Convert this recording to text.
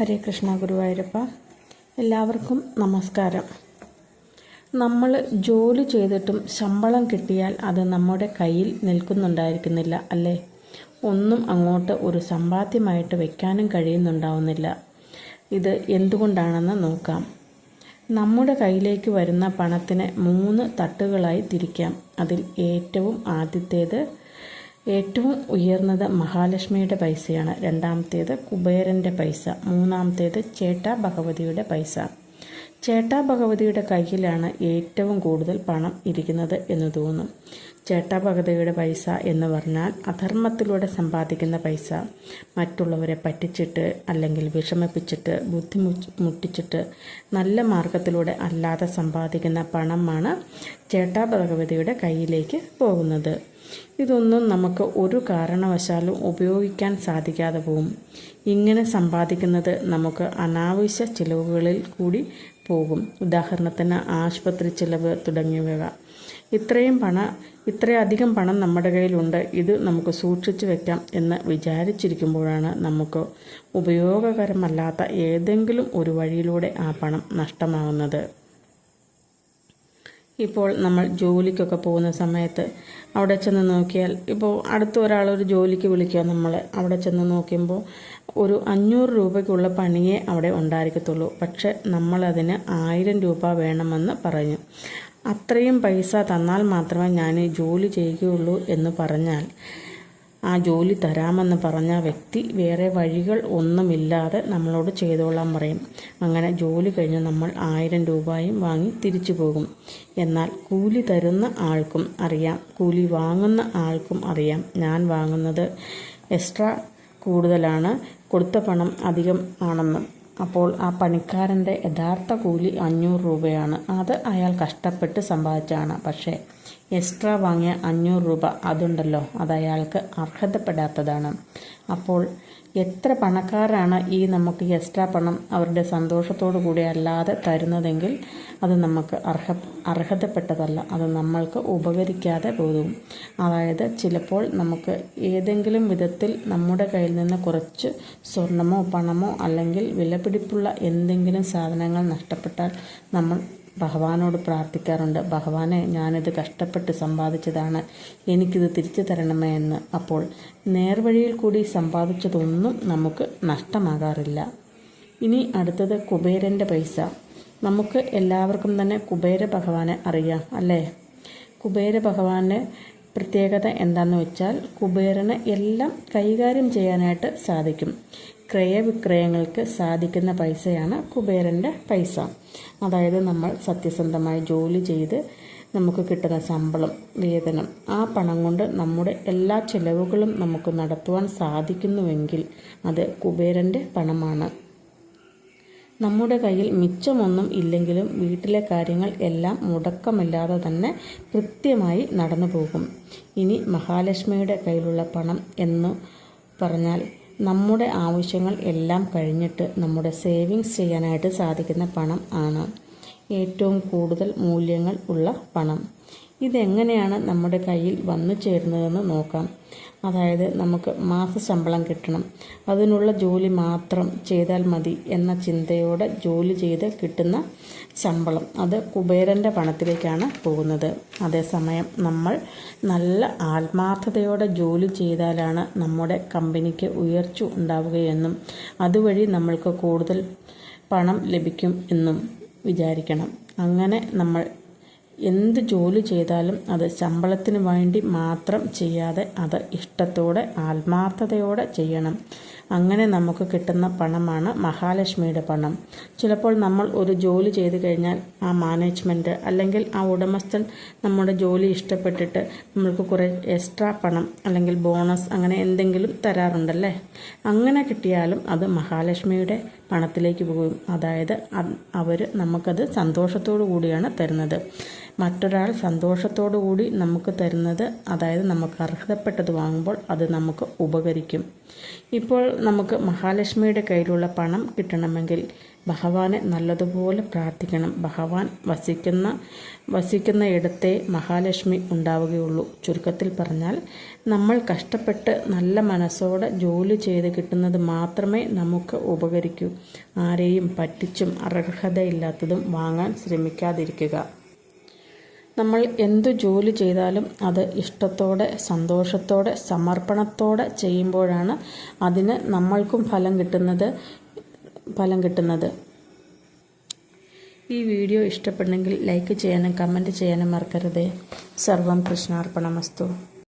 ഹരേ കൃഷ്ണ ഗുരുവായൂരപ്പ. എല്ലാവർക്കും നമസ്കാരം. നമ്മൾ ജോലി ചെയ്തിട്ടും ശമ്പളം കിട്ടിയാൽ അത് നമ്മുടെ കയ്യിൽ നിൽക്കുന്നുണ്ടായിരിക്കുന്നില്ല അല്ലേ? ഒന്നും അങ്ങോട്ട് ഒരു സമ്പാദ്യമായിട്ട് വയ്ക്കാനും കഴിയുന്നുണ്ടാവുന്നില്ല. ഇത് എന്തുകൊണ്ടാണെന്ന് നോക്കാം. നമ്മുടെ കയ്യിലേക്ക് വരുന്ന പണത്തിനെ 3 തട്ടുകളായി തിരിക്കാം. അതിൽ ഏറ്റവും ഉയർന്നത് മഹാലക്ഷ്മിയുടെ പൈസയാണ്. രണ്ടാമത്തേത് കുബേരൻ്റെ പൈസ. മൂന്നാമത്തേത് ചേട്ടാ ഭഗവതിയുടെ പൈസ. ചേട്ടാ ഭഗവതിയുടെ കയ്യിലാണ് ഏറ്റവും കൂടുതൽ പണം ഇരിക്കുന്നത് എന്ന് തോന്നും. ചേട്ടാ ഭഗവതിയുടെ പൈസ എന്ന് പറഞ്ഞാൽ അധർമ്മത്തിലൂടെ സമ്പാദിക്കുന്ന പൈസ. മറ്റുള്ളവരെ പറ്റിച്ചിട്ട് അല്ലെങ്കിൽ വിഷമിപ്പിച്ചിട്ട് ബുദ്ധിമുട്ടിച്ചിട്ട് നല്ല മാർഗത്തിലൂടെ അല്ലാതെ സമ്പാദിക്കുന്ന പണമാണ് ചേട്ടാ ഭഗവതിയുടെ കയ്യിലേക്ക് പോകുന്നത്. ഇതൊന്നും നമുക്ക് ഒരു കാരണവശാലും ഉപയോഗിക്കാൻ സാധിക്കാതെ പോകും. ഇങ്ങനെ സമ്പാദിക്കുന്നത് നമുക്ക് അനാവശ്യ ചിലവുകളിൽ കൂടി പോകും. ഉദാഹരണത്തിന് ആശുപത്രി ചിലവ് തുടങ്ങിയവ. ഇത്രയധികം പണം നമ്മുടെ കയ്യിലുണ്ട്, ഇത് നമുക്ക് സൂക്ഷിച്ചു വെക്കാം എന്ന് വിചാരിച്ചിരിക്കുമ്പോഴാണ് നമുക്ക് ഉപയോഗകരമല്ലാത്ത ഏതെങ്കിലും ഒരു വഴിയിലൂടെ ആ പണം നഷ്ടമാകുന്നത്. ഇപ്പോൾ നമ്മൾ ജോലിക്കൊക്കെ പോകുന്ന സമയത്ത് അവിടെ ചെന്ന് നോക്കിയാൽ, ഇപ്പോൾ അടുത്ത ഒരാളൊരു ജോലിക്ക് വിളിക്കുക, നമ്മൾ അവിടെ ചെന്ന് നോക്കുമ്പോൾ ഒരു 500 രൂപയ്ക്കുള്ള പണിയേ അവിടെ ഉണ്ടായിരിക്കത്തുള്ളൂ. പക്ഷെ നമ്മളതിന് 1000 രൂപ വേണമെന്ന് പറഞ്ഞു. അത്രയും പൈസ തന്നാൽ മാത്രമേ ഞാൻ ഈ ജോലി ചെയ്യുകയുള്ളൂ എന്ന് പറഞ്ഞാൽ ആ ജോലി തരാമെന്ന് പറഞ്ഞ വ്യക്തി വേറെ വഴികൾ ഒന്നുമില്ലാതെ നമ്മളോട് ചെയ്തോളാൻ പറയും. അങ്ങനെ ജോലി കഴിഞ്ഞ് നമ്മൾ 1000 രൂപയും വാങ്ങി തിരിച്ചു പോകും. എന്നാൽ കൂലി തരുന്ന ആൾക്കും അറിയാം, കൂലി വാങ്ങുന്ന ആൾക്കും അറിയാം, ഞാൻ വാങ്ങുന്നത് എക്സ്ട്രാ കൂടുതലാണ്, കൊടുത്ത പണം അധികം ആണെന്ന്. അപ്പോൾ ആ പണിക്കാരൻ്റെ യഥാർത്ഥ കൂലി 500 രൂപയാണ്. അത് അയാൾ കഷ്ടപ്പെട്ട് സമ്പാദിച്ചാണ്. പക്ഷേ എക്സ്ട്രാ വാങ്ങിയ 500 രൂപ അതുണ്ടല്ലോ, അത് അയാൾക്ക് അർഹതപ്പെടാത്തതാണ്. അപ്പോൾ എത്ര പണക്കാരാണ് ഈ നമുക്ക് എക്സ്ട്രാ പണം അവരുടെ സന്തോഷത്തോടു കൂടി അല്ലാതെ തരുന്നതെങ്കിൽ അത് നമുക്ക് അർഹതപ്പെട്ടതല്ല, അത് നമ്മൾക്ക് ഉപകരിക്കാതെ പോകും. അതായത് ചിലപ്പോൾ നമുക്ക് ഏതെങ്കിലും വിധത്തിൽ നമ്മുടെ കയ്യിൽ നിന്ന് കുറച്ച് സ്വർണമോ പണമോ അല്ലെങ്കിൽ വിലപിടിപ്പുള്ള എന്തെങ്കിലും സാധനങ്ങൾ നഷ്ടപ്പെട്ടാൽ നമ്മൾ ഭഗവാനോട് പ്രാർത്ഥിക്കാറുണ്ട്, ഭഗവാനെ ഞാനിത് കഷ്ടപ്പെട്ട് സമ്പാദിച്ചതാണ്, എനിക്കിത് തിരിച്ചു തരണമേ എന്ന്. അപ്പോൾ നേർവഴിയിൽ കൂടി സമ്പാദിച്ചതൊന്നും നമുക്ക് നഷ്ടമാകാറില്ല. ഇനി അടുത്തത് കുബേരൻ്റെ പൈസ. നമുക്ക് എല്ലാവർക്കും തന്നെ കുബേര ഭഗവാനെ അറിയാം അല്ലേ? കുബേര ഭഗവാന്റെ പ്രത്യേകത എന്താണെന്ന് വെച്ചാൽ കുബേരന് എല്ലാം കൈകാര്യം ചെയ്യാനായിട്ട് സാധിക്കും. ക്രയവിക്രയങ്ങൾക്ക് സാധിക്കുന്ന പൈസയാണ് കുബേരൻ്റെ പൈസ. അതായത് നമ്മൾ സത്യസന്ധമായി ജോലി ചെയ്ത് നമുക്ക് കിട്ടുന്ന ശമ്പളം, വേതനം, ആ പണം കൊണ്ട് നമ്മുടെ എല്ലാ ചിലവുകളും നമുക്ക് നടത്തുവാൻ സാധിക്കുന്നുവെങ്കിൽ അത് കുബേരൻ്റെ പണമാണ്. നമ്മുടെ കയ്യിൽ മിച്ചമൊന്നും ഇല്ലെങ്കിലും വീട്ടിലെ കാര്യങ്ങൾ എല്ലാം മുടക്കമില്ലാതെ തന്നെ കൃത്യമായി നടന്നു പോകും. ഇനി മഹാലക്ഷ്മിയുടെ കയ്യിലുള്ള പണം എന്ന് പറഞ്ഞാൽ നമ്മുടെ ആവശ്യങ്ങൾ എല്ലാം കഴിഞ്ഞിട്ട് നമ്മുടെ സേവിങ്സ് ചെയ്യാനായിട്ട് സാധിക്കുന്ന പണം ആണ്. ഏറ്റവും കൂടുതൽ മൂല്യങ്ങൾ ഉള്ള പണം. ഇതെങ്ങനെയാണ് നമ്മുടെ കയ്യിൽ വന്നു ചേരുന്നതെന്ന് നോക്കാം. അതായത് നമുക്ക് മാസശമ്പളം കിട്ടണം, അതിനുള്ള ജോലി മാത്രം ചെയ്താൽ മതി എന്ന ചിന്തയോടെ ജോലി ചെയ്ത് കിട്ടുന്ന ശമ്പളം, അത് കുബേരൻ്റെ പണത്തിലേക്കാണ് പോകുന്നത്. അതേസമയം നമ്മൾ നല്ല ആത്മാർത്ഥതയോടെ ജോലി ചെയ്താലാണ് നമ്മുടെ കമ്പനിക്ക് ഉയർച്ച ഉണ്ടാവുകയെന്നും അതുവഴി നമ്മൾക്ക് കൂടുതൽ പണം ലഭിക്കും എന്നും വിചാരിക്കണം. അങ്ങനെ നമ്മൾ എന്ത് ജോലി ചെയ്താലും അത് ശമ്പളത്തിന് വേണ്ടി മാത്രം ചെയ്യാതെ അത് ഇഷ്ടത്തോടെ ആത്മാർത്ഥതയോടെ ചെയ്യണം. അങ്ങനെ നമുക്ക് കിട്ടുന്ന പണമാണ് മഹാലക്ഷ്മിയുടെ പണം. ചിലപ്പോൾ നമ്മൾ ഒരു ജോലി ചെയ്ത് കഴിഞ്ഞാൽ ആ മാനേജ്മെൻറ്റ് അല്ലെങ്കിൽ ആ ഉടമസ്ഥൻ നമ്മുടെ ജോലി ഇഷ്ടപ്പെട്ടിട്ട് നമ്മൾക്ക് കുറേ എക്സ്ട്രാ പണം അല്ലെങ്കിൽ ബോണസ് അങ്ങനെ എന്തെങ്കിലും തരാറുണ്ടല്ലേ? അങ്ങനെ കിട്ടിയാലും അത് മഹാലക്ഷ്മിയുടെ പണത്തിലേക്ക് പോകും. അതായത് അവർ നമുക്കത് സന്തോഷത്തോടു കൂടിയാണ് തരുന്നത്. മറ്റൊരാൾ സന്തോഷത്തോടു കൂടി നമുക്ക് തരുന്നത്, അതായത് നമുക്ക് അർഹതപ്പെട്ടത് വാങ്ങുമ്പോൾ അത് നമുക്ക് ഉപകരിക്കും. ഇപ്പോൾ നമുക്ക് മഹാലക്ഷ്മിയുടെ കയ്യിലുള്ള പണം കിട്ടണമെങ്കിൽ ഭഗവാനെ നല്ലതുപോലെ പ്രാർത്ഥിക്കണം. ഭഗവാൻ വസിക്കുന്ന ഇടത്തെ മഹാലക്ഷ്മി ഉണ്ടാവുകയുള്ളൂ. ചുരുക്കത്തിൽ പറഞ്ഞാൽ, നമ്മൾ കഷ്ടപ്പെട്ട് നല്ല മനസ്സോടെ ജോലി ചെയ്ത് കിട്ടുന്നത് മാത്രമേ നമുക്ക് ഉപകരിക്കൂ. ആരെയും പറ്റിച്ചും അർഹതയില്ലാത്തതും വാങ്ങാൻ ശ്രമിക്കാതിരിക്കുക. നമ്മൾ എന്തു ജോലി ചെയ്താലും അത് ഇഷ്ടത്തോടെ, സന്തോഷത്തോടെ, സമർപ്പണത്തോടെ ചെയ്യുമ്പോഴാണ് അതിന് നമ്മൾക്കും ഫലം കിട്ടുന്നത്. ഈ വീഡിയോ ഇഷ്ടപ്പെട്ടെങ്കിൽ ലൈക്ക് ചെയ്യാനും കമൻറ്റ് ചെയ്യാനും മറക്കരുതേ. സർവം കൃഷ്ണാർപ്പണമസ്തു.